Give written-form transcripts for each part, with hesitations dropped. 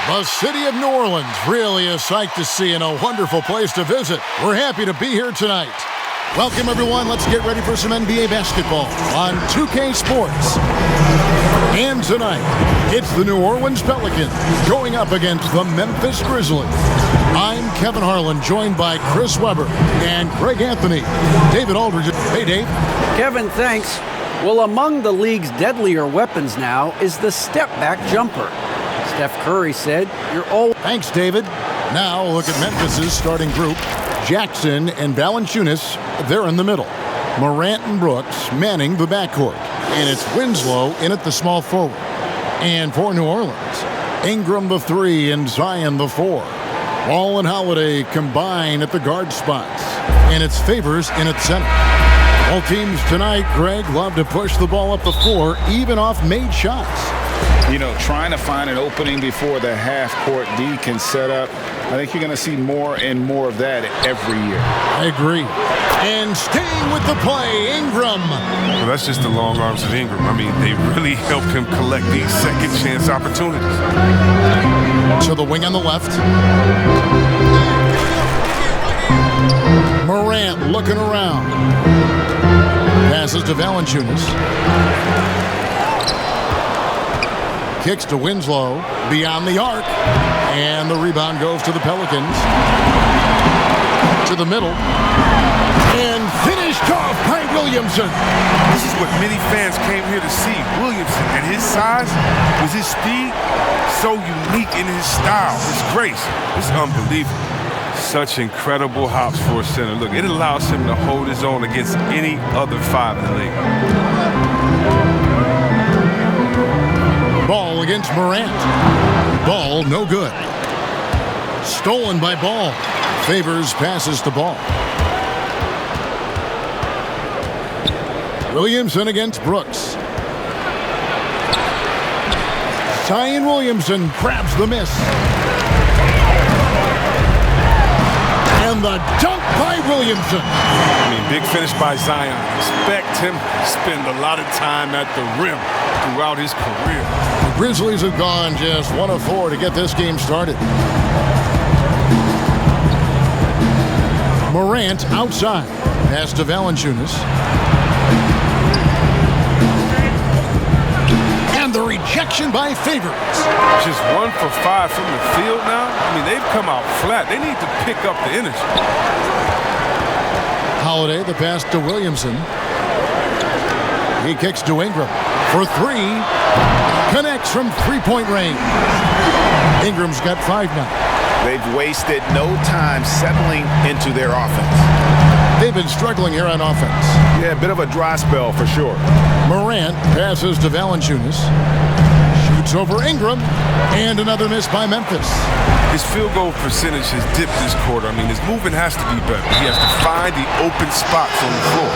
The city of New Orleans, really a sight to see and a wonderful place to visit. We're happy to be here tonight. Welcome, everyone. Let's get ready for some NBA basketball on 2K Sports. And tonight, it's the New Orleans Pelicans going up against the Memphis Grizzlies. I'm Kevin Harlan, joined by Chris Webber and Greg Anthony. David Aldridge. Hey, Dave. Kevin, thanks. Well, among the league's deadlier weapons now is the step-back jumper. Steph Curry said, "You're all..." Thanks, David. Now look at Memphis's starting group. Jackson and Valanciunas, they're in the middle. Morant and Brooks manning the backcourt. And it's Winslow in at the small forward. And for New Orleans, Ingram the 3 and Zion the 4. Ball and Holiday combine at the guard spots. And it's Favors in at center. All teams tonight, Greg, love to push the ball up the floor, even off made shots. You know, trying to find an opening before the half-court D can set up. I think you're going to see more and more of that every year. I agree. And staying with the play, Ingram. Well, that's just the long arms of Ingram. I mean, they really helped him collect these second-chance opportunities. To the wing on the left. Morant looking around. Passes to Valanciunas. Kicks to Winslow, beyond the arc, and the rebound goes to the Pelicans. To the middle, and finished off by Williamson. This is what many fans came here to see. Williamson, at his size, with his speed, so unique in his style, his grace. It's unbelievable. Such incredible hops for a center. Look, it allows him to hold his own against any other 5 in the league. Ball against Morant. Ball no good. Stolen by Ball. Favors passes to Ball. Williamson against Brooks. Zion Williamson grabs the miss. And the dunk by Williamson. I mean, big finish by Zion. Expect him to spend a lot of time at the rim throughout his career. The Grizzlies have gone just 1 of 4 to get this game started. Morant outside. Pass to Valanciunas. And the rejection by Favors. Just 1 for 5 from the field now. I mean, they've come out flat. They need to pick up the energy. Holiday, the pass to Williamson. He kicks to Ingram for 3. Connects from three-point range. Ingram's got 5 now. They've wasted no time settling into their offense. They've been struggling here on offense. Yeah, a bit of a dry spell for sure. Morant passes to Valanciunas. Shoots over Ingram. And another miss by Memphis. His field goal percentage has dipped this quarter. I mean, his movement has to be better. He has to find the open spots on the floor.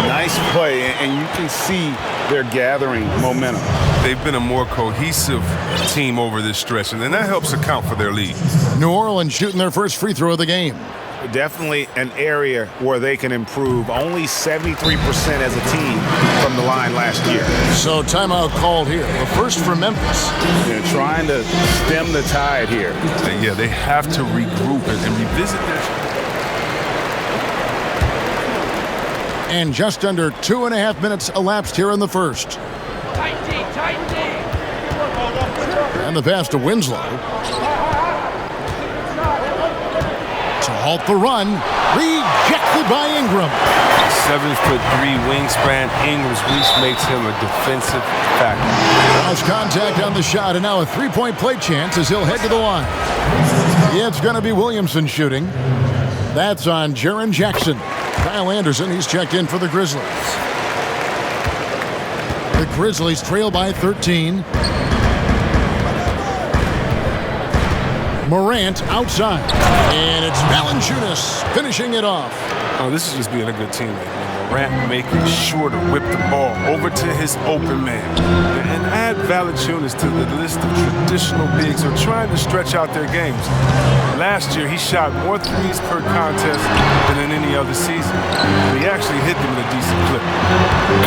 Nice play, and you can see they're gathering momentum. They've been a more cohesive team over this stretch, and then that helps account for their lead. New Orleans shooting their first free throw of the game. Definitely an area where they can improve. Only 73% as a team from the line last year. So timeout called here. The first for Memphis. They're trying to stem the tide here. Yeah, they have to regroup and revisit their... And just under 2.5 minutes elapsed here in the first. Tight D. And the pass to Winslow. To halt the run. Rejected by Ingram. 7'3" wingspan. Ingram's reach makes him a defensive factor. Lost contact on the shot, and now a three-point play chance as he'll head to the line. Yeah, it's going to be Williamson shooting. That's on Jaren Jackson. Kyle Anderson, he's checked in for the Grizzlies. The Grizzlies trail by 13. Morant outside. And it's Valanciunas finishing it off. Oh, this is just being a good teammate. Morant making sure to whip the ball over to his open man. And add Valanciunas to the list of traditional bigs who are trying to stretch out their games. Last year, he shot more threes per contest than in any other season. And he actually hit them at a decent clip.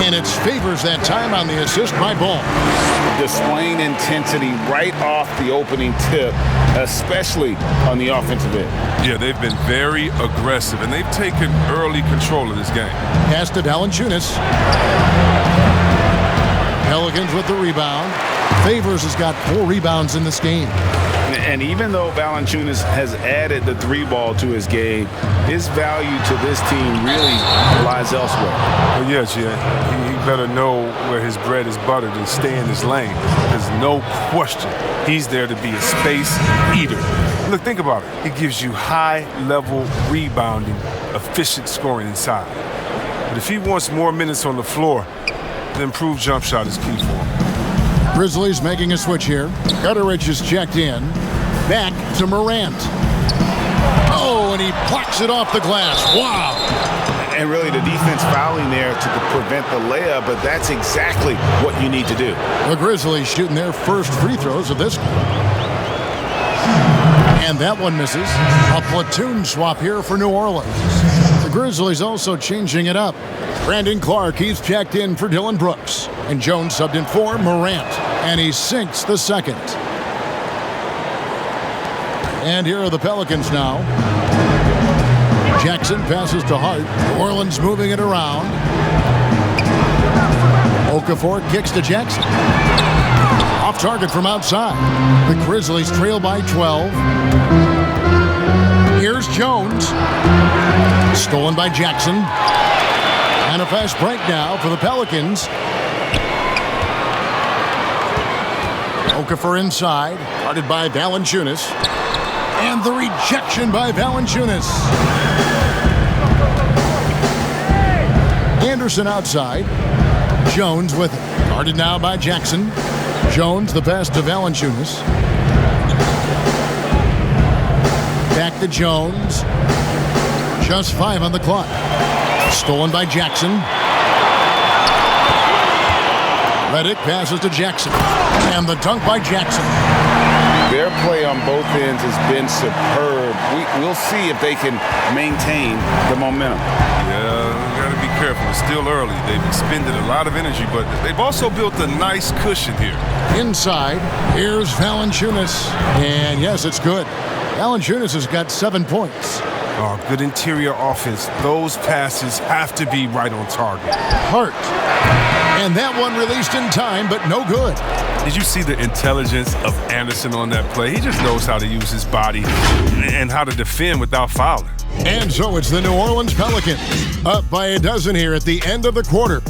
And it favors that time on the assist by Ball. Displaying intensity right off the opening tip, especially on the offensive end. Yeah, they've been very aggressive, and they've taken early control of this game. Pass to Valanciunas. Pelicans with the rebound. Favors has got 4 rebounds in this game. And even though Valanciunas has added the 3-ball to his game, his value to this team really lies elsewhere. Well, yes, yeah. He better know where his bread is buttered and stay in his lane. There's no question he's there to be a space eater. Look, think about it. He gives you high-level rebounding, efficient scoring inside. But if he wants more minutes on the floor, the improved jump shot is key for him. Grizzlies making a switch here. Gutteridge is checked in. Back to Morant. Oh, and he plucks it off the glass. Wow. And really the defense fouling there to prevent the layup, but that's exactly what you need to do. The Grizzlies shooting their first free throws of this game. And that one misses. A platoon swap here for New Orleans. The Grizzlies also changing it up. Brandon Clark, he's checked in for Dylan Brooks. And Jones subbed in for Morant. And he sinks the second. And here are the Pelicans now. Jackson passes to Hart. New Orleans moving it around. Okafor kicks to Jackson. Off target from outside. The Grizzlies trail by 12. Here's Jones. Stolen by Jackson. And a fast break now for the Pelicans. Okafor inside. Guarded by Valanciunas. And the rejection by Valanciunas. Anderson outside. Jones with it. Guarded now by Jackson. Jones the pass to Valanciunas. Back to Jones. Just 5 on the clock. Stolen by Jackson. Redick passes to Jackson. And the dunk by Jackson. Their play on both ends has been superb. We'll see if they can maintain the momentum. Yeah, we got to be careful. It's still early. They've expended a lot of energy, but they've also built a nice cushion here. Inside, here's Valanciunas. And yes, it's good. Valanciunas has got 7 points. Oh, good interior offense. Those passes have to be right on target. Hart. And that one released in time, but no good. Did you see the intelligence of Anderson on that play? He just knows how to use his body and how to defend without fouling. And so it's the New Orleans Pelicans up by a dozen here at the end of the quarter.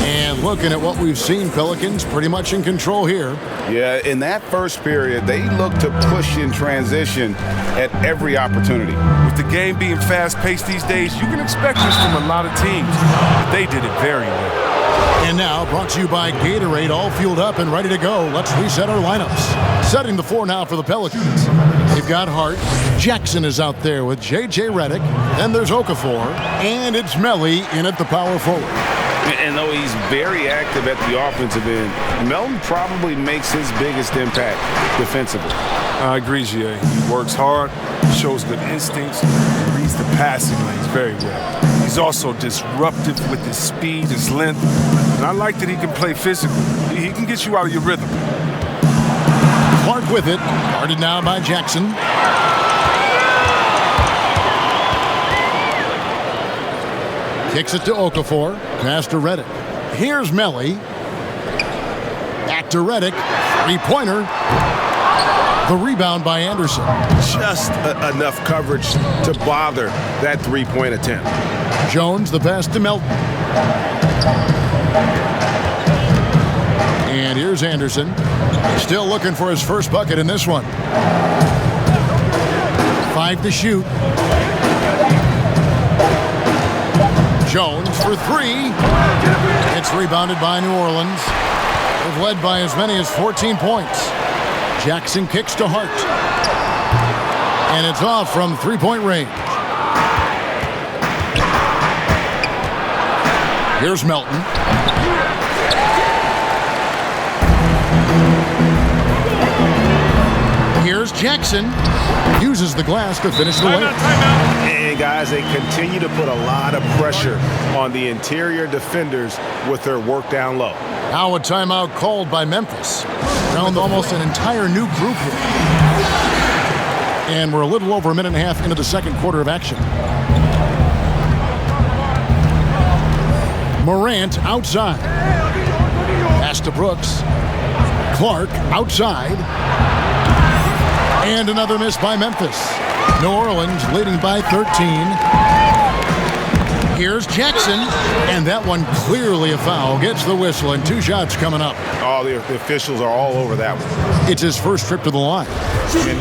And looking at what we've seen, Pelicans pretty much in control here. Yeah, in that first period, they looked to push in transition at every opportunity. With the game being fast-paced these days, you can expect this from a lot of teams, but they did it very well. And now, brought to you by Gatorade, all fueled up and ready to go. Let's reset our lineups. Setting the floor now for the Pelicans. They've got Hart. Jackson is out there with J.J. Redick. Then there's Okafor. And it's Melli in at the power forward. And though he's very active at the offensive end, Melton probably makes his biggest impact defensively. I agree, G.A. He works hard, shows good instincts, reads the passing lanes very well. He's also disruptive with his speed, his length, and I like that he can play physical. He can get you out of your rhythm. Clark with it, guarded now by Jackson. Kicks it to Okafor, pass to Redick. Here's Melli. Back to Redick, 3-pointer. The rebound by Anderson. Just enough coverage to bother that 3-point attempt. Jones, the pass to Melton. And here's Anderson. Still looking for his first bucket in this one. 5 to shoot. Jones for 3. It's rebounded by New Orleans. They've led by as many as 14 points. Jackson kicks to Hart. And it's off from 3-point range. Here's Melton. Here's Jackson. Uses the glass to finish the layup. And guys, they continue to put a lot of pressure on the interior defenders with their work down low. Now a timeout called by Memphis. Found almost an entire new group here. And we're a little over a minute and a half into the second quarter of action. Morant outside. Pass to Brooks. Clark outside. And another miss by Memphis. New Orleans leading by 13. Here's Jackson. And that one clearly a foul. Gets the whistle and 2 shots coming up. Oh, the officials are all over that one. It's his first trip to the line.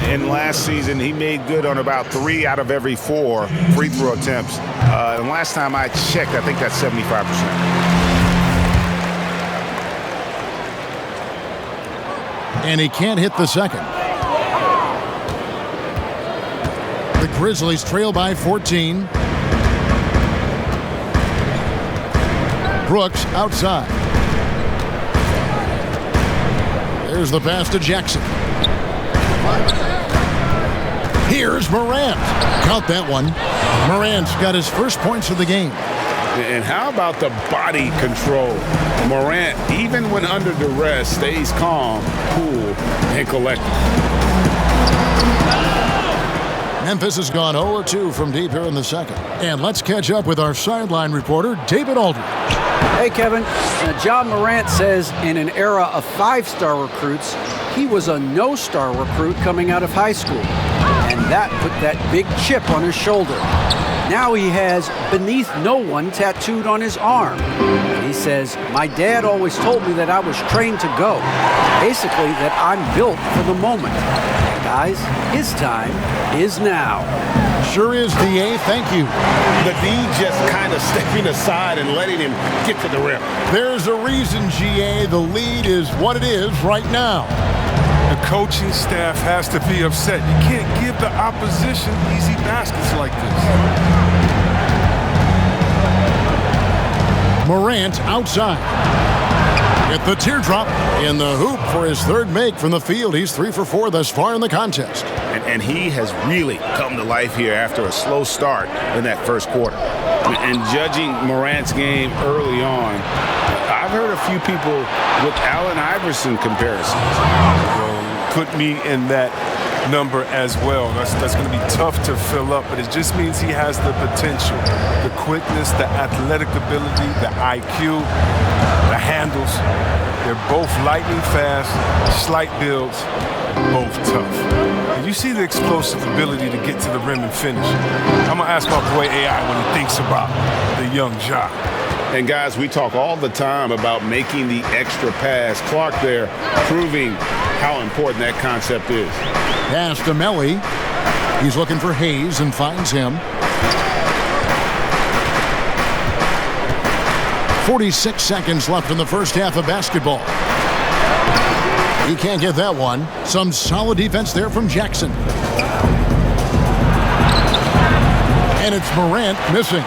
And last season, he made good on about 3 out of every 4 free throw attempts. And last time I checked, I think that's 75%. And he can't hit the second. The Grizzlies trail by 14. Brooks outside. There's the pass to Jackson. Here's Morant. Count that one. Morant's got his first points of the game. And how about the body control? Morant, even when under duress, stays calm, cool, and collected. Memphis has gone 0-2 from deep here in the second. And let's catch up with our sideline reporter, David Aldridge. Hey, Kevin. John Morant says in an era of 5-star recruits, he was a no-star recruit coming out of high school. And that put that big chip on his shoulder. Now he has "beneath no one" tattooed on his arm. And he says, my dad always told me that I was trained to go. Basically, that I'm built for the moment. Guys, his time is now. Sure is, DA. Thank you. The D just kind of stepping aside and letting him get to the rim. There's a reason, GA. The lead is what it is right now. The coaching staff has to be upset. You can't give the opposition easy baskets like this. Morant outside. With the teardrop in the hoop for his third make from the field. He's 3 for 4 thus far in the contest. And he has really come to life here after a slow start in that first quarter. And judging Morant's game early on, I've heard a few people with Allen Iverson comparisons. Put me in that number as well. That's going to be tough to fill up, but it just means he has the potential, the quickness, the athletic ability, the IQ, the handles. They're both lightning fast, slight builds, both tough. And you see the explosive ability to get to the rim and finish. I'm going to ask my boy AI what he thinks about the young Ja. And guys, we talk all the time about making the extra pass. Clark there proving how important that concept is. Pass to Melly. He's looking for Hayes and finds him. 46 seconds left in the first half of basketball. He can't get that one. Some solid defense there from Jackson. And it's Morant missing.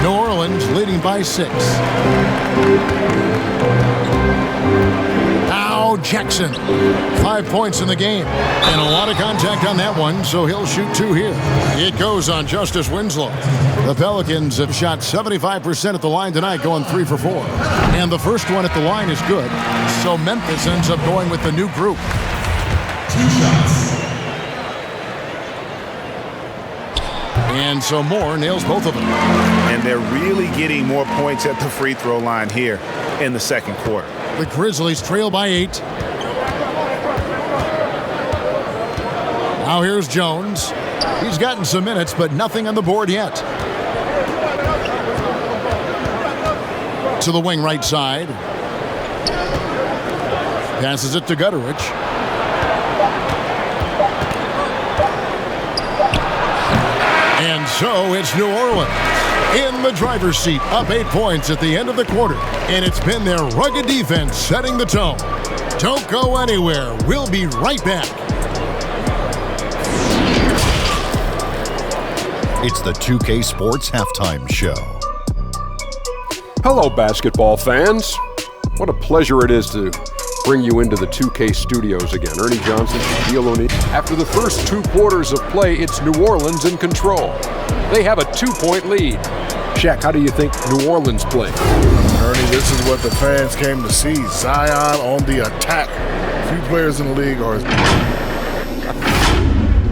New Orleans leading by 6. Now Jackson. 5 points in the game. And a lot of contact on that one, so he'll shoot 2 here. It goes on Justice Winslow. The Pelicans have shot 75% at the line tonight, going 3 for 4. And the first one at the line is good. So Memphis ends up going with the new group. 2 shots. And so Moore nails both of them. And they're really getting more points at the free throw line here in the second quarter. The Grizzlies trail by 8. Now here's Jones. He's gotten some minutes, but nothing on the board yet. To the wing right side. Passes it to Gutteridge. And so it's New Orleans in the driver's seat, up 8 points at the end of the quarter. And it's been their rugged defense setting the tone. Don't go anywhere. We'll be right back. It's the 2K Sports Halftime Show. Hello, basketball fans. What a pleasure it is to bring you into the 2K studios again. Ernie Johnson, Shaquille O'Neal. After the first 2 quarters of play, it's New Orleans in control. They have a 2-point lead. Shaq, how do you think New Orleans played? Ernie, this is what the fans came to see. Zion on the attack. Few players in the league are...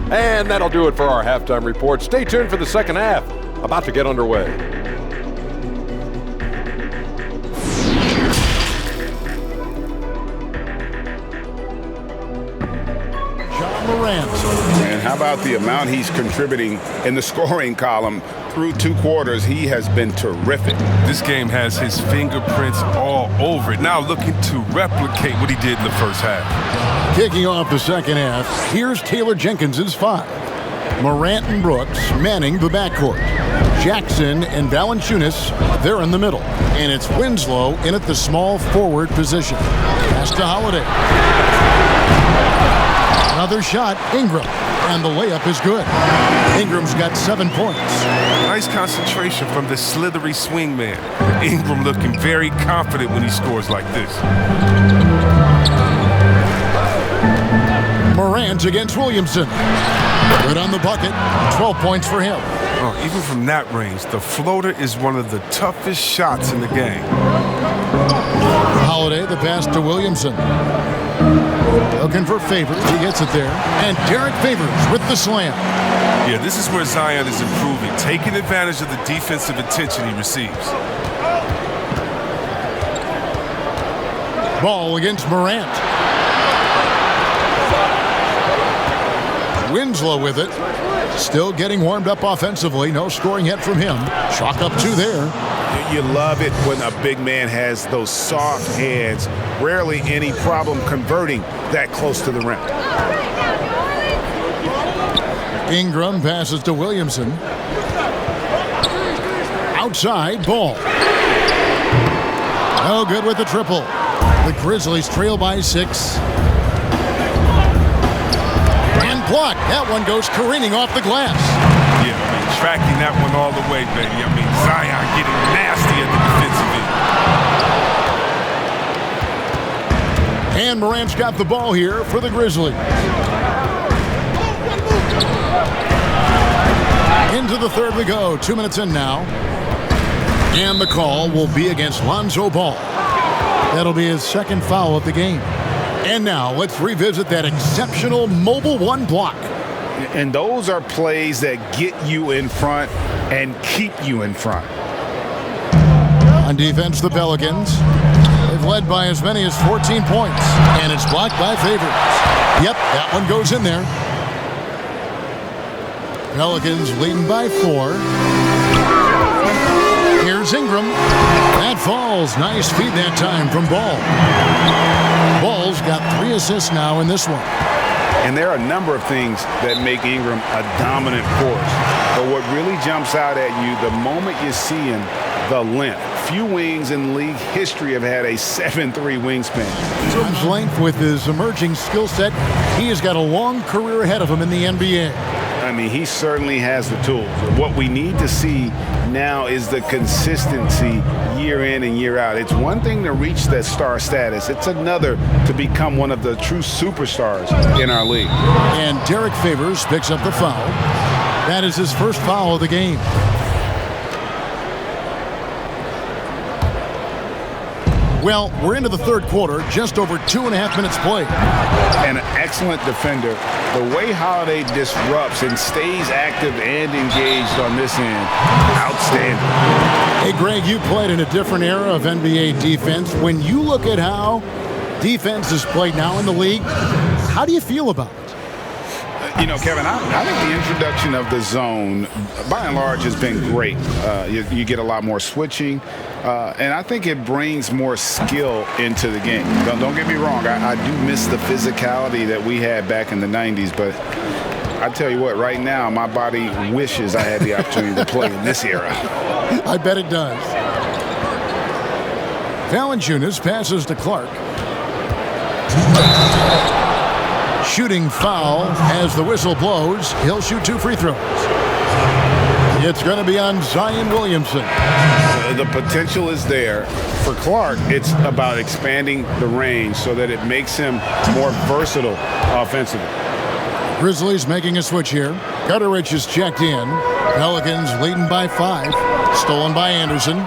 And that'll do it for our halftime report. Stay tuned for the second half. About to get underway. And how about the amount he's contributing in the scoring column through 2 quarters? He has been terrific. This game has his fingerprints all over it. Now looking to replicate what he did in the first half. Kicking off the second half, here's Taylor Jenkins's 5. Morant and Brooks manning the backcourt. Jackson and Valanciunas, they're in the middle. And it's Winslow in at the small forward position. Pass to Holiday. Another shot, Ingram, and the layup is good. Ingram's got 7 points. Nice concentration from the slithery swingman. Ingram looking very confident when he scores like this. Morant against Williamson. Good on the bucket, 12 points for him. Oh, even from that range, the floater is one of the toughest shots in the game. Holiday, the pass to Williamson. Looking for Favors, he gets it there. And Derek Favors with the slam. Yeah, this is where Zion is improving, taking advantage of the defensive attention he receives. Ball against Morant. Winslow with it. Still getting warmed up offensively. No scoring yet from him. Chalk up 2 there. You love it when a big man has those soft hands. Rarely any problem converting that close to the rim. Ingram passes to Williamson. Outside, Ball. No good with the triple. The Grizzlies trail by 6. And blocked. That one goes careening off the glass. Yeah, I mean, tracking that one all the way, baby. I mean, Zion getting nasty at the defensive end. And Morant's got the ball here for the Grizzlies. Into the third we go. 2 minutes in now. And the call will be against Lonzo Ball. That'll be his 2nd foul of the game. And now let's revisit that exceptional mobile 1 block. And those are plays that get you in front and keep you in front. On defense, the Pelicans. They've led by as many as 14 points. And it's blocked by Favors. Yep, that one goes in there. Pelicans leading by 4. Here's Ingram. That falls. Nice feed that time from Ball. Ball's got 3 assists now in this one. And there are a number of things that make Ingram a dominant force. But what really jumps out at you, the moment you see him, the length. Few wings in league history have had a 7'3" wingspan. Ingram's length with his emerging skill set, he has got a long career ahead of him in the NBA. I mean, he certainly has the tools. What we need to see now is the consistency year in and year out. It's one thing to reach that star status. It's another to become one of the true superstars in our league. And Derek Favors picks up the foul. That is his first foul of the game. Well, we're into the third quarter, just over 2.5 minutes played. An excellent defender. The way Holiday disrupts and stays active and engaged on this end, outstanding. Hey, Greg, you played in a different era of NBA defense. When you look at how defense is played now in the league, how do you feel about it? You know, Kevin, I think the introduction of the zone, by and large, has been great. You get a lot more switching, and I think it brings more skill into the game. Don't get me wrong. I do miss the physicality that we had back in the 90s, but I tell you what, right now, my body wishes I had the opportunity to play in this era. I bet it does. Valanciunas passes to Clark. Shooting foul as the whistle blows. He'll shoot 2 free throws. It's going to be on Zion Williamson. The potential is there. For Clark, it's about expanding the range so that it makes him more versatile offensively. Grizzlies making a switch here. Gutterich is checked in. Pelicans leading by 5. Stolen by Anderson.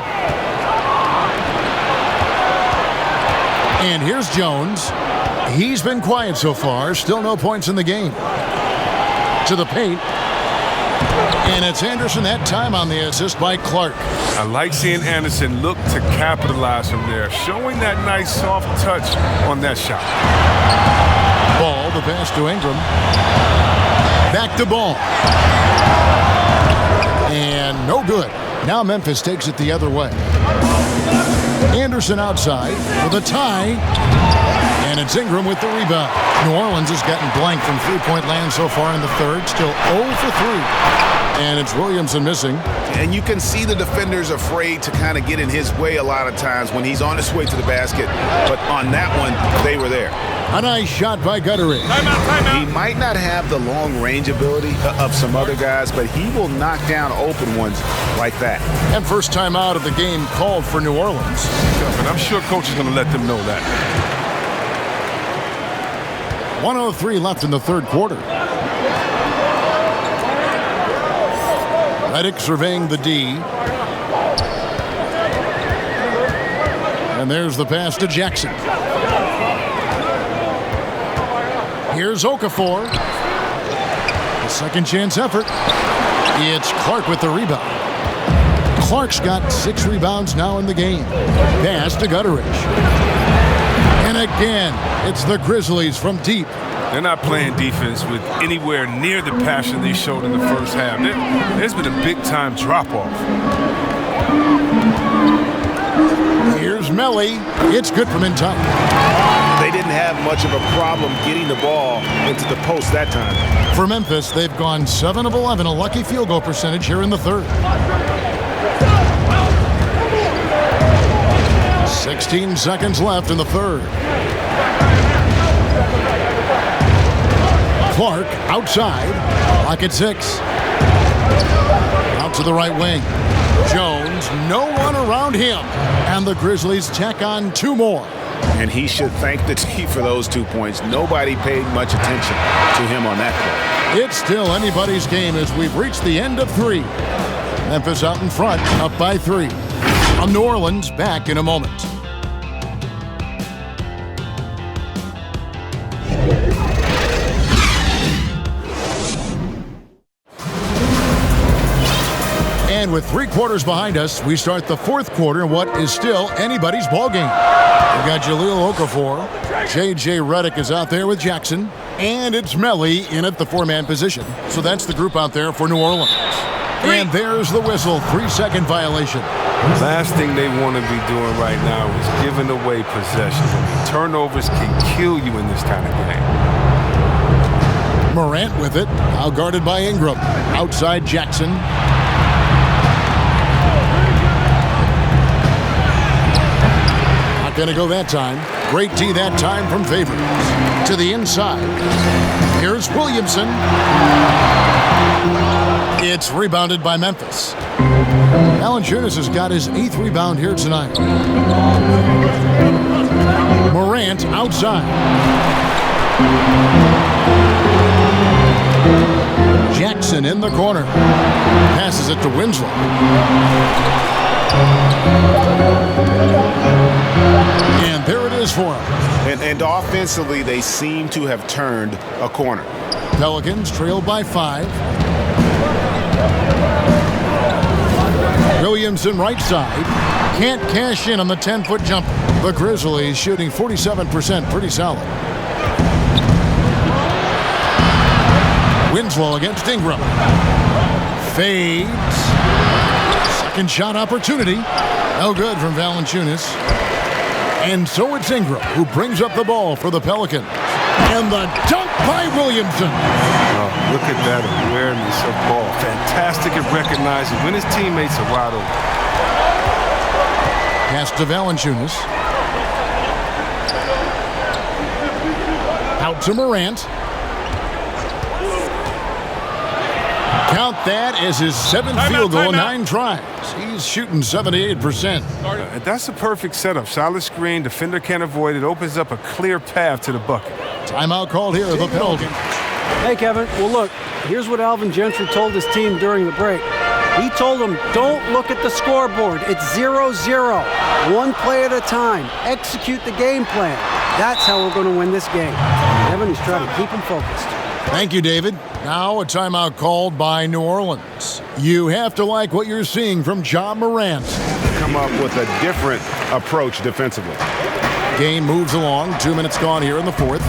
And here's Jones. He's been quiet so far. Still no points in the game. To the paint. And it's Anderson that time on the assist by Clark. I like seeing Anderson look to capitalize from there, showing that nice soft touch on that shot. Ball, the pass to Ingram. Back to Ball. And no good. Now Memphis takes it the other way. Anderson outside with a tie. And it's Ingram with the rebound. New Orleans has gotten blank from three-point land so far in the third. Still 0 for 3. And it's Williamson missing. And you can see the defenders afraid to kind of get in his way a lot of times when he's on his way to the basket. But on that one, they were there. A nice shot by Gutterich. He might not have the long range ability of some other guys, but he will knock down open ones like that. And first time out of the game called for New Orleans. And I'm sure coach is going to let them know that. 1:03 left in the third quarter. Redick surveying the D. And there's the pass to Jackson. Here's Okafor. A second chance effort. It's Clark with the rebound. Clark's got 6 rebounds now in the game. Pass to Gutterich. And again, it's the Grizzlies from deep. They're not playing defense with anywhere near the passion they showed in the first half. There's been a big-time drop-off. Here's Melly. It's good from in time. They didn't have much of a problem getting the ball into the post that time. For Memphis, they've gone 7 of 11, a lucky field goal percentage here in the third. 16 seconds left in the third. Clark outside. Clock at 6. Out to the right wing. Jones, no one around him. And the Grizzlies tack on 2 more. And he should thank the team for those 2 points. Nobody paid much attention to him on that play. It's still anybody's game as we've reached the end of 3. Memphis out in front, up by 3. New Orleans back in a moment. And with 3 quarters behind us, we start the 4th quarter in what is still anybody's ball game. We've got Jahlil Okafor. J.J. Redick is out there with Jackson. And it's Melly in at the 4-man position. So that's the group out there for New Orleans. And there's the whistle. 3-second violation. Last thing they want to be doing right now is giving away possessions. I mean, turnovers can kill you in this kind of game. Morant with it. Out guarded by Ingram. Outside Jackson. Not going to go that time. Great D that time from Favors. To the inside. Here's Williamson. It's rebounded by Memphis. Valanciunas has got his 8th rebound here tonight. Morant outside. Jackson in the corner. Passes it to Winslow. And there it is for him. And offensively, they seem to have turned a corner. Pelicans trailed by 5. Williamson right side. Can't cash in on the 10-foot jumper. The Grizzlies shooting 47%, pretty solid. Winslow against Ingram. Fades. Second shot opportunity. No good from Valanciunas. And so it's Ingram who brings up the ball for the Pelicans. And the dunk by Williamson. Oh, look at that awareness of ball. Fantastic at recognizing when his teammates are wide open. Pass to Valanciunas. Out to Morant. Count that as his 7th field goal in 9 tries. He's shooting 78%. That's a perfect setup. Solid screen, defender can't avoid it. Opens up a clear path to the bucket. Timeout called here, the Pelicans. Hey, Kevin. Well, look, here's what Alvin Gentry told his team during the break. He told them, don't look at the scoreboard. It's 0-0. One play at a time. Execute the game plan. That's how we're going to win this game. Kevin, he's trying to keep them focused. Thank you, David. Now a timeout called by New Orleans. You have to like what you're seeing from Ja Morant. Come up with a different approach defensively. Game moves along. 2 minutes gone here in the 4th.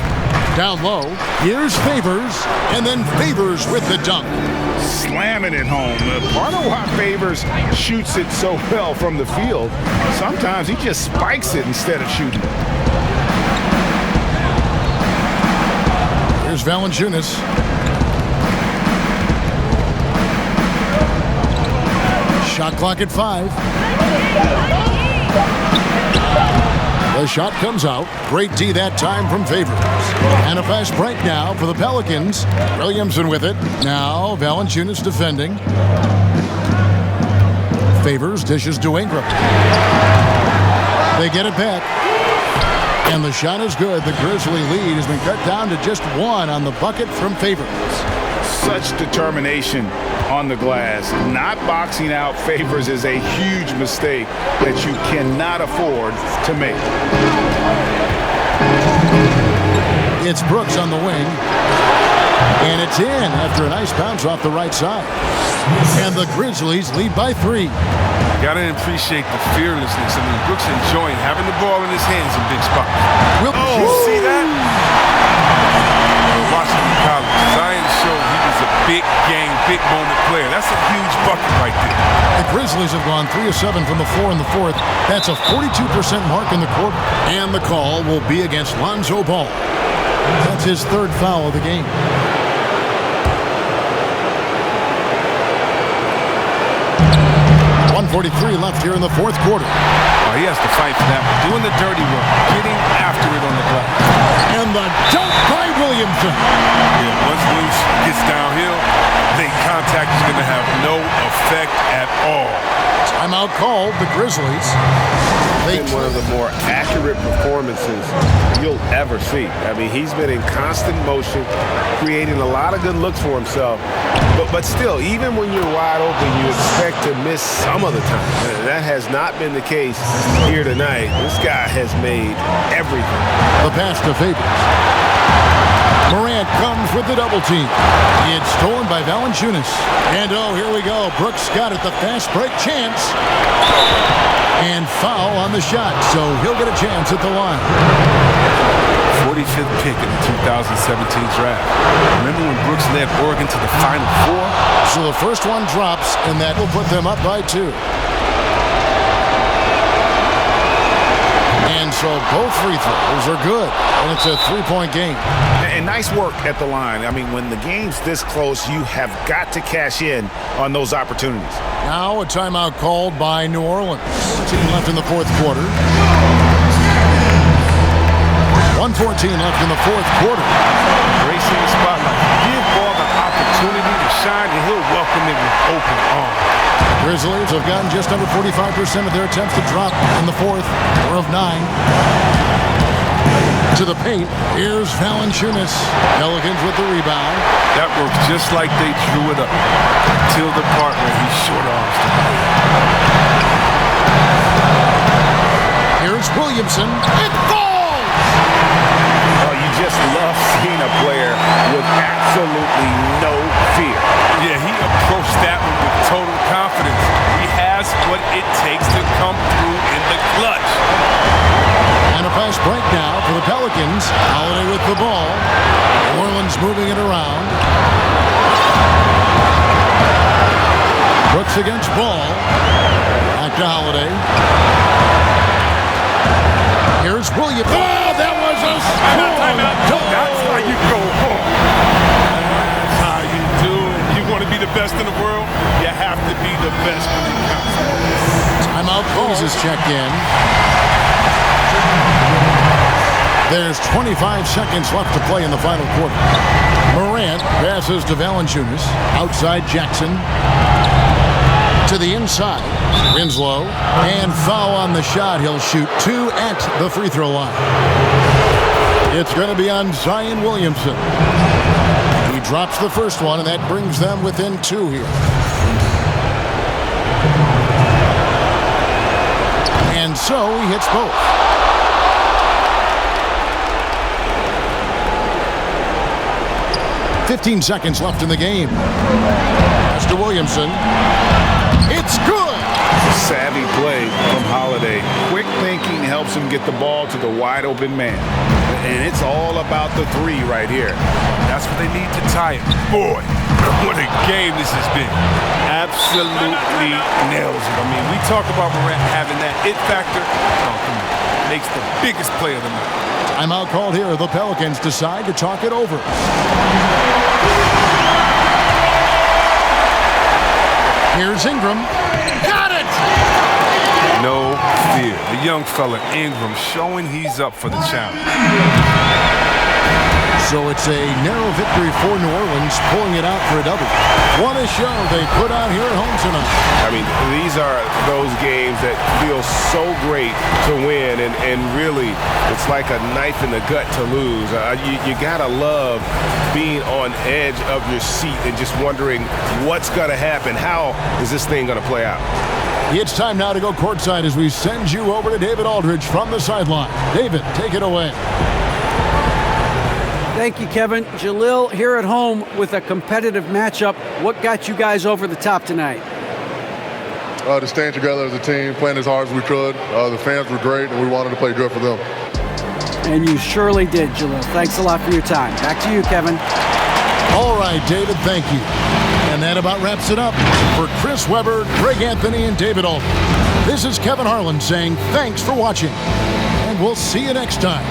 Down low. Here's Favors, and then Favors with the dunk. Slamming it home. Part of why Favors shoots it so well from the field, sometimes he just spikes it instead of shooting it. Here's Valanciunas. Shot clock at 5. The shot comes out. Great D that time from Favors. And a fast break now for the Pelicans. Williamson with it. Now Valanciunas defending. Favors dishes to Ingram. They get it back. And the shot is good. The Grizzly lead has been cut down to just 1 on the bucket from Favors. Such determination on the glass. Not boxing out Favors is a huge mistake that you cannot afford to make. It's Brooks on the wing. And it's in after a nice bounce off the right side. And the Grizzlies lead by 3. Gotta appreciate the fearlessness. I mean, Brooks enjoying having the ball in his hands in big spots. You see that? Washington College. Zion showed he was a big game, big moment player. That's a huge bucket right there. The Grizzlies have gone 3 of 7 from the floor in the 4th. That's a 42% mark in the quarter. And the call will be against Lonzo Ball. That's his 3rd foul of the game. 1:43 left here in the 4th quarter. Oh, he has to fight for that one. Doing the dirty work, getting after it on the glass. And the dunk by Williamson. Yeah, once Williamson gets downhill, the contact is going to have no effect at all. Timeout called. The Grizzlies. Been one of the more accurate performances you'll ever see. I mean, he's been in constant motion, creating a lot of good looks for himself. But still, even when you're wide open, you expect to miss some of the time. And that has not been the case here tonight. This guy has made everything. The pass to Favors. Morant comes with the double team. It's stolen by Valanciunas. And oh, here we go. Brooks got it. The fast break chance. And foul on the shot. So he'll get a chance at the line. 45th pick in the 2017 draft. Remember when Brooks led Oregon to the Final Four? So the first one drops, and that will put them up by 2. And so both free throws are good, and it's a 3-point game. And nice work at the line. I mean, when the game's this close, you have got to cash in on those opportunities. Now a timeout called by New Orleans. Team left in the 4th quarter. 1:14 left in the 4th quarter. Racing the spotlight. Give ball the opportunity to shine, and he'll welcome it with open arms. Grizzlies have gotten just under 45% of their attempts to drop in the 4th, 4 of 9. To the paint, here's Valanciunas. Pelicans with the rebound. That works just like they drew it up. Until the part where he short arms the ball. Here's Williamson. It falls! Oh, you just love seeing a player with absolutely no fear. Yeah, he approached that one with total confidence. He has what it takes to come through in the clutch. And a fast break now for the Pelicans. Holiday with the ball. New Orleans moving it around. Brooks against Ball. Back to Holiday. Here's Williams. Oh, that was a score! That's how you go home. That's how you do it. You want to be the best in the world? You have to be the best when it counts. Timeout close is checked in. There's 25 seconds left to play in the final quarter. Morant passes to Valanciunas. Outside Jackson. To the inside. Winslow. And foul on the shot. He'll shoot 2 at the free throw line. It's going to be on Zion Williamson. He drops the first one, and that brings them within 2 here. And so he hits both. "15 seconds left in the game. Pass to Williamson. It's good. Savvy play from Holiday. Quick thinking helps him get the ball to the wide open man. And it's all about the three right here. That's what they need to tie it. Boy, what a game this has been. Absolutely nails it. I mean, we talk about Morant having that it factor. Oh, come on. Makes the biggest play of the night. Timeout called here. The Pelicans decide to talk it over. Here's Ingram. Got it! No fear. The young fella Ingram showing he's up for the challenge. So it's a narrow victory for New Orleans, pulling it out for a double. What a show they put on here at home tonight. I mean, these are those games that feel so great to win, and really, it's like a knife in the gut to lose. You gotta love being on edge of your seat and just wondering what's gonna happen. How is this thing gonna play out? It's time now to go courtside as we send you over to David Aldridge from the sideline. David, take it away. Thank you, Kevin. Jalil, here at home with a competitive matchup. What got you guys over the top tonight? Just staying together as a team, playing as hard as we could. The fans were great, and we wanted to play good for them. And you surely did, Jalil. Thanks a lot for your time. Back to you, Kevin. All right, David, thank you. And that about wraps it up. For Chris Webber, Greg Anthony, and David Aldridge, this is Kevin Harlan saying thanks for watching, and we'll see you next time.